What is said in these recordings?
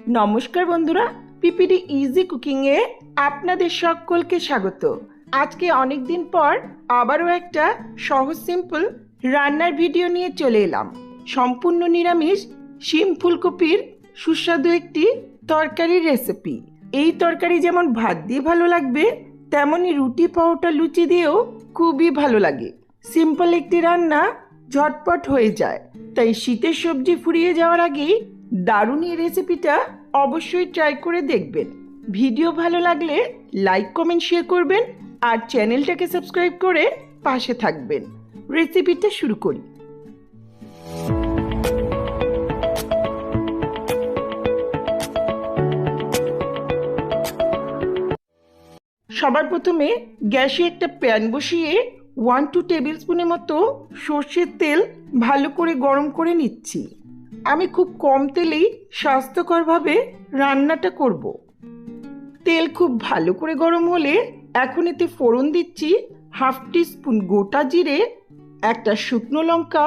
নমস্কার বন্ধুরা, PPD easy কুকিংয়ে আপনাদের সকলকে স্বাগত। আজকে অনেক দিন পর আবারও একটা সহজ সিম্পল রান্নার ভিডিও নিয়ে চলে এলাম। সম্পূর্ণ নিরামিষ শিম ফুলকপির সুস্বাদু একটি তরকারির রেসিপি। এই তরকারি যেমন ভাত দিয়ে ভালো লাগবে, তেমনই রুটি, পরোটা, লুচি দিয়েও খুবই ভালো লাগে। সিম্পল একটি রান্না, ঝটপট হয়ে যায়। তাই শীতের সবজি ফুরিয়ে যাওয়ার আগেই দারুণ এই রেসিপিটা অবশ্যই ট্রাই করে দেখবেন। ভিডিও ভালো লাগলে লাইক, কমেন্ট, শেয়ার করবেন আর চ্যানেলটাকে সাবস্ক্রাইব করে পাশে থাকবেন। রেসিপিটা শুরু করি। সবার প্রথমে গ্যাসে একটা প্যান বসিয়ে 1-2 টেবিল স্পুনের মতো সর্ষের তেল ভালো করে গরম করে নিচ্ছি। আমি খুব কম তেলেই স্বাস্থ্যকরভাবে রান্নাটা করব। তেল খুব ভালো করে গরম হলে এখন এতে ফোড়ন দিচ্ছি 1/2 টিস্পুন গোটা জিরে, একটা শুকনো লঙ্কা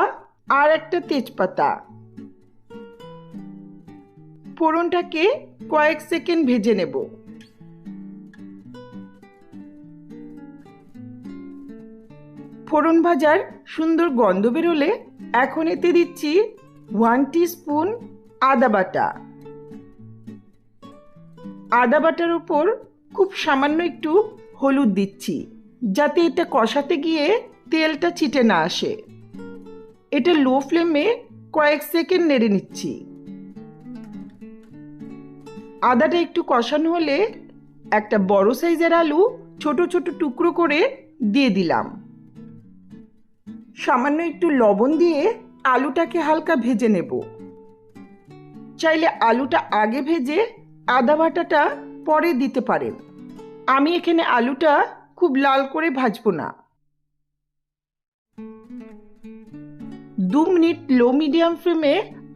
আর একটা তেজপাতা। ফোড়নটাকে কয়েক সেকেন্ড ভেজে নেব। ফোড়ন ভাজার সুন্দর গন্ধ বেরোলে এখন এতে দিচ্ছি 1 টিস্পুন আদা বাটা। আদা বাটার উপর খুব সামান্য একটু হলুদ দিচ্ছি, যাতে এটা কষাতে গিয়ে তেলটা ছিটে না আসে। এটা লো ফ্লেমে কয়েক সেকেন্ড নেড়ে নিচ্ছি। আদাটা একটু কষানো হলে একটা বড় সাইজের আলু ছোট ছোট টুকরো করে দিয়ে দিলাম। সামান্য একটু লবণ দিয়ে আলুটাকে হালকা ভেজে নেব। চাইলে আলুটা আগে ভেজে আদা বাটাটা পরে দিতে পারেন। আমি এখানে আলুটা খুব লাল করে ভাজবো না। 2 মিনিট লো মিডিয়াম ফ্লেমে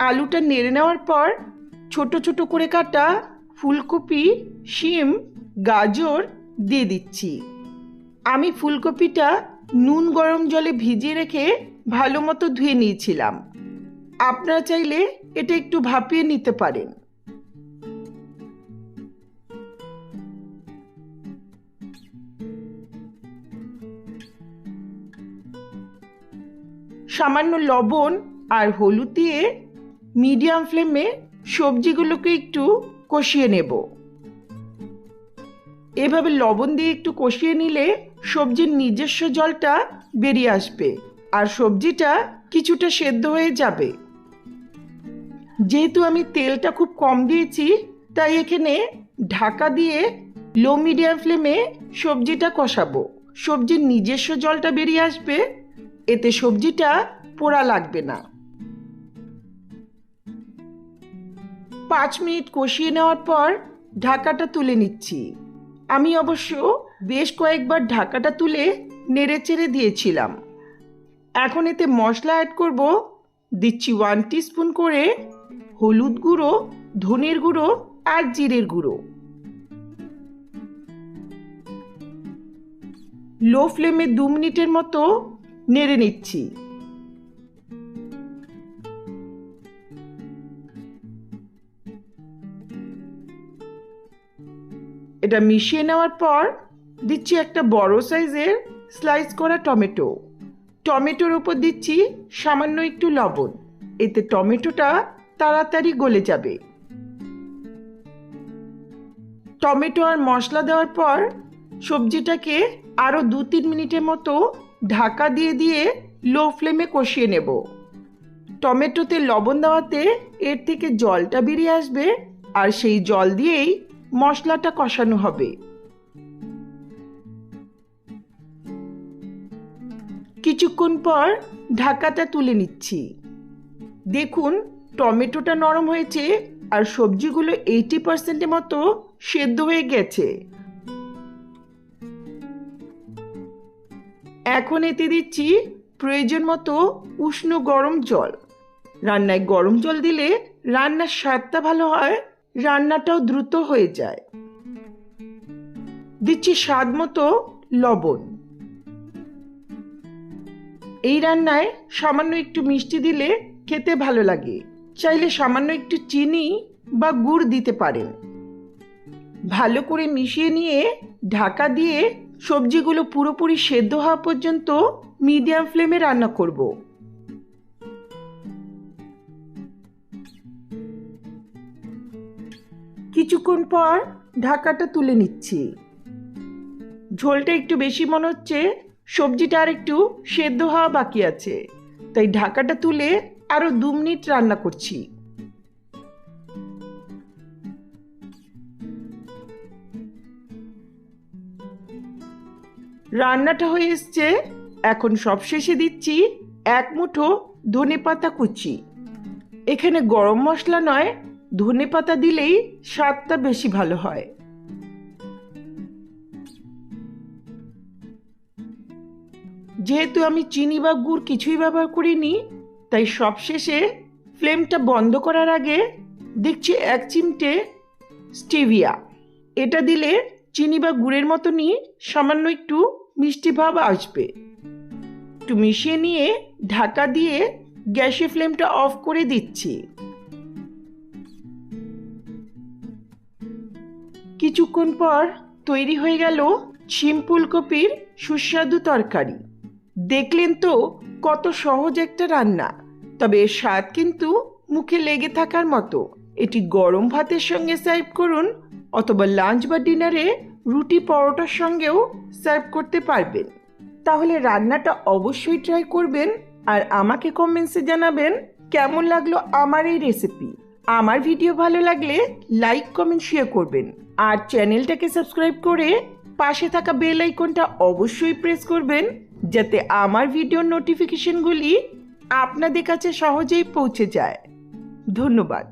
আলুটা নেড়ে নেওয়ার পর ছোট ছোট করে কাটা ফুলকপি, শিম, গাজর দিয়ে দিচ্ছি। আমি ফুলকপিটা নুন গরম জলে ভিজিয়ে রেখে ভালো মতো ধুয়ে নিয়েছিলাম। আপনারা চাইলে এটা একটু ভাপিয়ে নিতে পারেন। সামান্য লবণ আর হলুদ দিয়ে মিডিয়াম ফ্লেমে সবজিগুলোকে একটু কষিয়ে নেব। এভাবে লবণ দিয়ে একটু কষিয়ে নিলে সবজির নিজস্ব জলটা বেরিয়ে আসবে আর সবজিটা কিছুটা সেদ্ধ হয়ে যাবে। যেহেতু আমি তেলটা খুব কম দিয়েছি, তাই এখানে ঢাকা দিয়ে লো মিডিয়াম ফ্লেমে সবজিটা কষাবো। সবজির নিজস্ব জলটা বেরিয়ে আসবে, এতে সবজিটা পোড়া লাগবে না। 5 মিনিট কষিয়ে নেওয়ার পর ঢাকাটা তুলে নিচ্ছি। আমি অবশ্য বেশ কয়েকবার ঢাকাটা তুলে নেড়ে চেড়ে দিয়েছিলাম। এখন এতে মশলা অ্যাড করব। দিচ্ছি 1 টিস্পুন করে হলুদ গুঁড়ো, ধনের গুঁড়ো আর জিরের গুঁড়ো। লো ফ্লেমে 2 মিনিটের মতো নেড়ে নিচ্ছি। এটা মিশিয়ে নেওয়ার পর দিচ্ছি একটা বড় সাইজের স্লাইস করা টমেটো। টমেটোর উপর দিচ্ছি সামান্য একটু লবণ, এতে টমেটোটা তাড়াতাড়ি গলে যাবে। টমেটো আর মশলা দেওয়ার পর সবজিটাকে আরও 2-3 মিনিটের মতো ঢাকা দিয়ে দিয়ে লো ফ্লেমে কষিয়ে নেব। টমেটোতে লবণ দেওয়াতে এর থেকে জলটা বেরিয়ে আসবে আর সেই জল দিয়েই মশলাটা কষানো হবে। কিছুক্ষণ পর ঢাকাটা তুলে নিচ্ছি। দেখুন টমেটোটা নরম হয়েছে আর সবজিগুলো 80% মতো সেদ্ধ হয়ে গেছে। এখন এতে দিচ্ছি প্রয়োজন মতো উষ্ণ গরম জল। রান্নায় গরম জল দিলে রান্নার স্বাদটা ভালো হয়, রান্নাটাও দ্রুত হয়ে যায়। দিচ্ছি স্বাদ মতো লবণ। এই রান্নায় সামান্য একটু মিষ্টি দিলে খেতে ভালো লাগে। চাইলে সামান্য একটু চিনি বা গুড় দিতে পারেন। ভালো করে মিশিয়ে নিয়ে ঢাকা দিয়ে সবজিগুলো পুরোপুরি সেদ্ধ হওয়া পর্যন্ত মিডিয়াম ফ্লেমে রান্না করব। কিছুক্ষণ পর ঢাকাটা তুলে নিচ্ছি। ঝোলটা একটু বেশি মনে হচ্ছে, সবজিটা আর একটু সেদ্ধ হওয়া বাকি আছে, তাই ঢাকাটা তুলে আরো 2 মিনিট রান্না করছি। রান্নাটা হয়ে এসছে। এখন সবশেষে দিচ্ছি 1 মুঠো ধনেপাতা কুচি। এখানে গরম মশলা নয়, ধনেপাতা দিলেই স্বাদটা বেশি ভালো হয়। যেহেতু আমি চিনি বা গুড় কিছুই ব্যবহার করিনি, তাই সবশেষে ফ্লেমটা বন্ধ করার আগে দেখছি 1 চিমটে স্টিভিয়া। এটা দিলে চিনি বা গুড়ের মতনই সামান্য একটু মিষ্টি ভাব আসবে। একটু মিশিয়ে নিয়ে ঢাকা দিয়ে গ্যাসের ফ্লেমটা অফ করে দিচ্ছি। কিছুক্ষণ পর তৈরি হয়ে গেল শিম ফুলকপির সুস্বাদু তরকারি। দেখলেন তো কত সহজ একটা রান্না, তবে এর স্বাদ কিন্তু মুখে লেগে থাকার মতো। এটি গরম ভাতের সঙ্গে সার্ভ করুন অথবা লাঞ্চ বা ডিনারে রুটি পরোটার সঙ্গেও সার্ভ করতে পারবেন। তাহলে রান্নাটা অবশ্যই ট্রাই করবেন আর আমাকে কমেন্টসে জানাবেন কেমন লাগলো আমার এই রেসিপি। আমার ভিডিও ভালো লাগলে লাইক কমেন্ট শেয়ার করবেন আর চ্যানেলটাকে সাবস্ক্রাইব করে পাশে থাকা বেল আইকনটা অবশ্যই প্রেস করবেন, যাতে আমার ভিডিওর নোটিফিকেশনগুলি আপনাদের কাছে সহজেই পৌঁছে যায়। ধন্যবাদ।